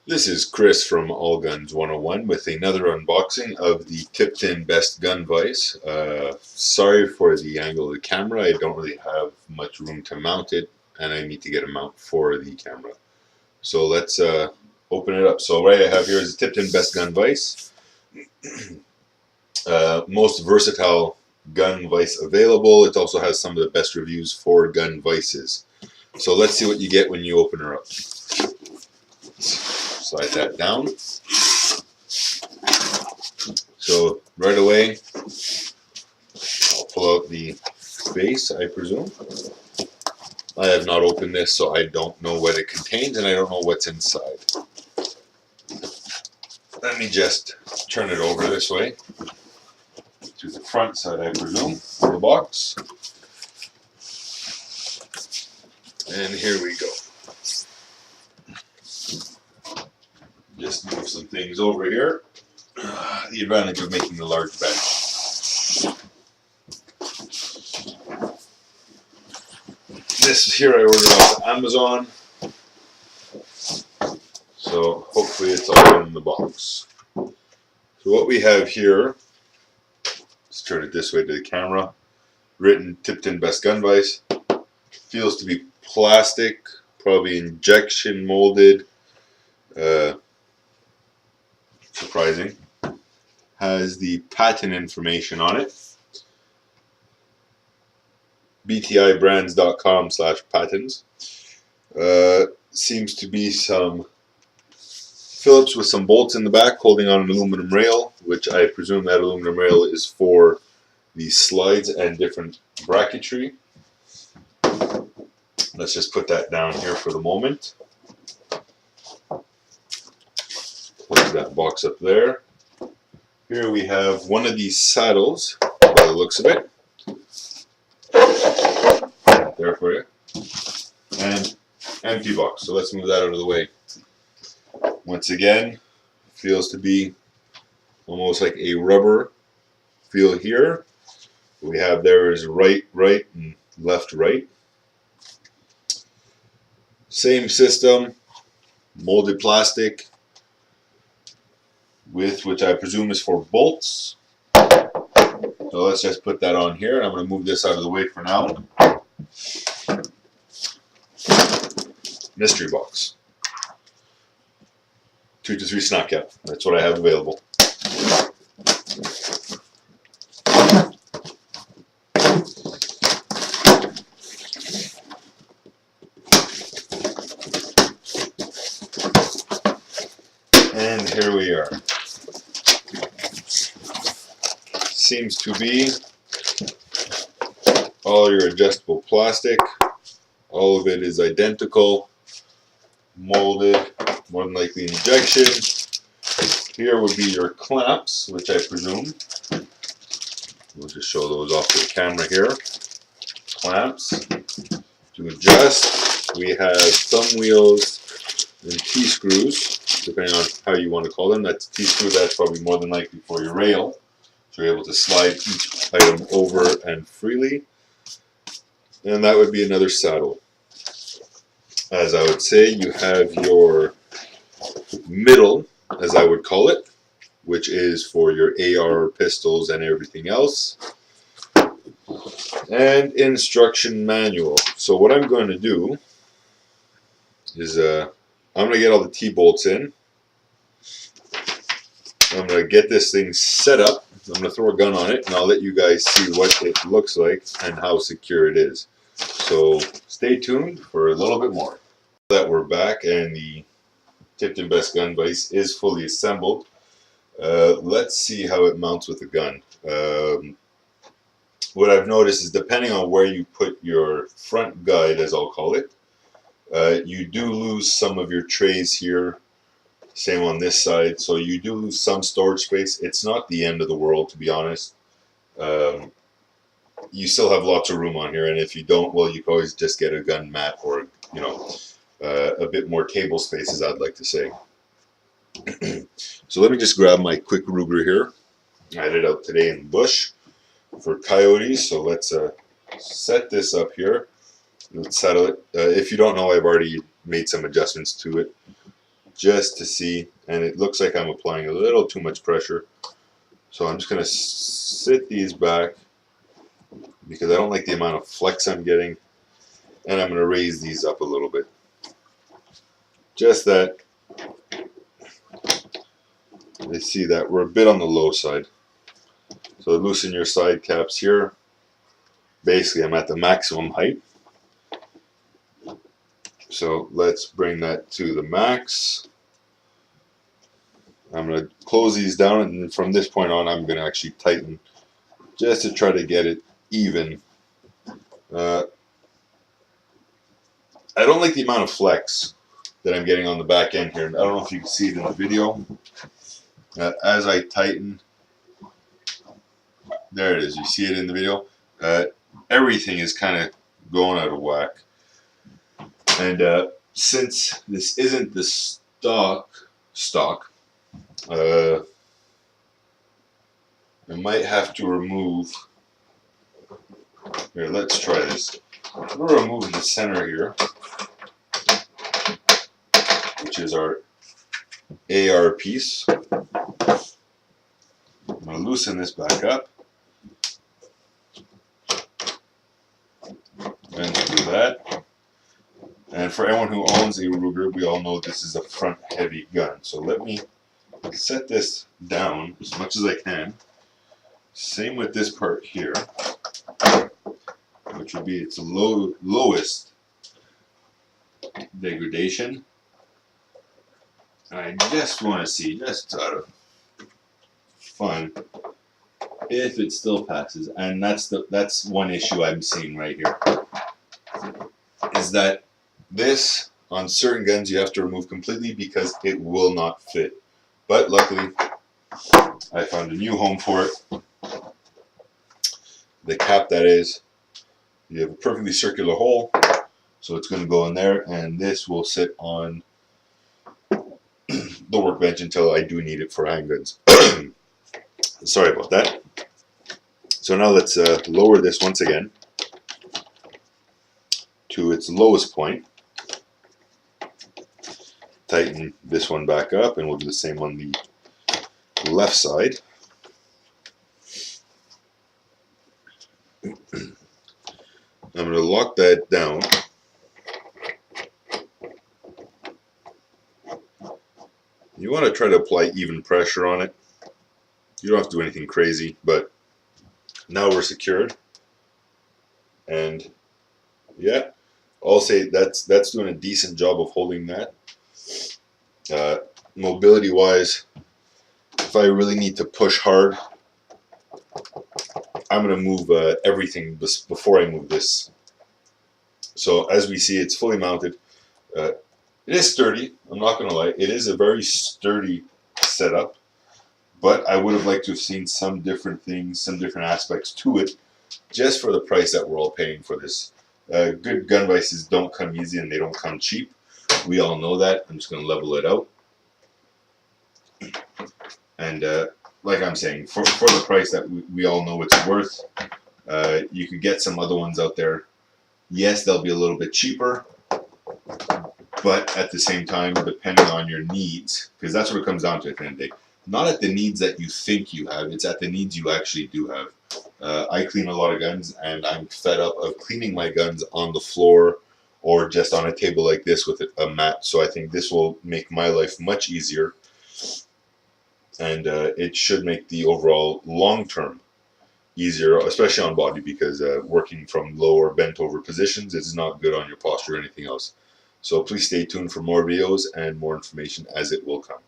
This is Chris from All Guns 101 with another unboxing of the Tipton Best Gun Vise. Sorry for the angle of the camera, I don't really have much room to mount it and I need to get a mount for the camera. So let's open it up. So what I have here is the Tipton Best Gun Vise. Most versatile gun vise available. It also has some of the best reviews for gun vices. So let's see what you get when you open her up. Slide that down. So right away, I'll pull out the base, I presume. I have not opened this, so I don't know what it contains and I don't know what's inside. Let me just turn it over this way to the front side, I presume, of the box. And here we go. Just move some things over here. The advantage of making a large batch. This here I ordered off Amazon. So hopefully it's all in the box. So what we have here, let's turn it this way to the camera. Written Tipton Best Gun Vise. Feels to be plastic, probably injection molded. Surprising. Has the patent information on it. btibrands.com/patents. Seems to be some Phillips with some bolts in the back holding on an aluminum rail, which I presume that aluminum rail is for the slides and different bracketry. Let's just put that down here for the moment. Close that box up there. Here we have one of these saddles, by the looks of it. There for you. And empty box. So let's move that out of the way. Once again, feels to be almost like a rubber feel here. What we have there is right, and left, right. Same system, molded plastic, with which I presume is for bolts. So let's just put that on here. I'm going to move this out of the way for now. Mystery box. 2 to 3 snap cap. That's what I have available. And here we are. Seems to be all your adjustable plastic. All of it is identical, molded, more than likely injection. Here would be your clamps, which I presume. We'll just show those off to the camera here. Clamps to adjust. We have thumb wheels and T-screws, depending on how you want to call them. That's T-screw, that's probably more than likely for your rail. So you're able to slide each item over and freely. And that would be another saddle. As I would say, you have your middle, as I would call it, which is for your AR pistols and everything else. And instruction manual. So what I'm going to do is I'm going to get all the T-bolts in. I'm going to get this thing set up. I'm going to throw a gun on it and I'll let you guys see what it looks like and how secure it is. So stay tuned for a little bit more. That we're back and the Tipton Best Gun Vise is fully assembled. Let's see how it mounts with the gun. What I've noticed is depending on where you put your front guide, as I'll call it, you do lose some of your trays here. Same on this side, so you do lose some storage space. It's not the end of the world, to be honest. You still have lots of room on here, and if you don't, well, you can always just get a gun mat or, you know, a bit more table space, as I'd like to say. So let me just grab my quick Ruger here. I had it out today in the bush for coyotes, so let's set this up here. Let's settle it. If you don't know, I've already made some adjustments to it. just to see, and it looks like I'm applying a little too much pressure. So I'm just going to sit these back because I don't like the amount of flex I'm getting, and I'm going to raise these up a little bit. Just that they see that we're a bit on the low side. So loosen your side caps here. Basically, I'm at the maximum height. So let's bring that to the max. I'm going to close these down, and from this point on, I'm going to actually tighten just to try to get it even. I don't like the amount of flex that I'm getting on the back end here. I don't know if you can see it in the video. As I tighten, there it is. You see it in the video. Everything is kind of going out of whack. And since this isn't the stock, I might have to remove. Here, let's try this. I'm going to remove the center here, which is our AR piece. I'm going to loosen this back up. And do that. And for anyone who owns a Ruger, we all know this is a front heavy gun. So let me set this down as much as I can. Same with this part here, which would be its lowest degradation. And I just want to see, just out of fun, if it still passes. And that's one issue I'm seeing right here, is that this, on certain guns, you have to remove completely because it will not fit. But luckily, I found a new home for it. The cap, that is, you have a perfectly circular hole, so it's going to go in there, and this will sit on the workbench until I do need it for handguns. Sorry about that. So now let's lower this once again to its lowest point. Tighten this one back up, and we'll do the same on the left side. I'm going to lock that down. You want to try to apply even pressure on it. You don't have to do anything crazy, but now we're secured. And yeah, I'll say that's doing a decent job of holding that. Mobility wise, if I really need to push hard, I'm going to move everything before I move this. So as we see, it's fully mounted. It is sturdy, I'm not going to lie. It is a very sturdy setup, but I would have liked to have seen some different things, some different aspects to it, just for the price that we're all paying for this. Good gun vices don't come easy, and they don't come cheap. We all know that. I'm just going to level it out. And like I'm saying, for the price that we all know it's worth, you could get some other ones out there. Yes, they'll be a little bit cheaper, but at the same time, depending on your needs, because that's what it comes down to at the end of the day. Not at the needs that you think you have, it's at the needs you actually do have. I clean a lot of guns, and I'm fed up of cleaning my guns on the floor or just on a table like this with a mat. So I think this will make my life much easier, and it should make the overall long-term easier, especially on body, because working from low or bent over positions is not good on your posture or anything else. So please stay tuned for more videos and more information as it will come.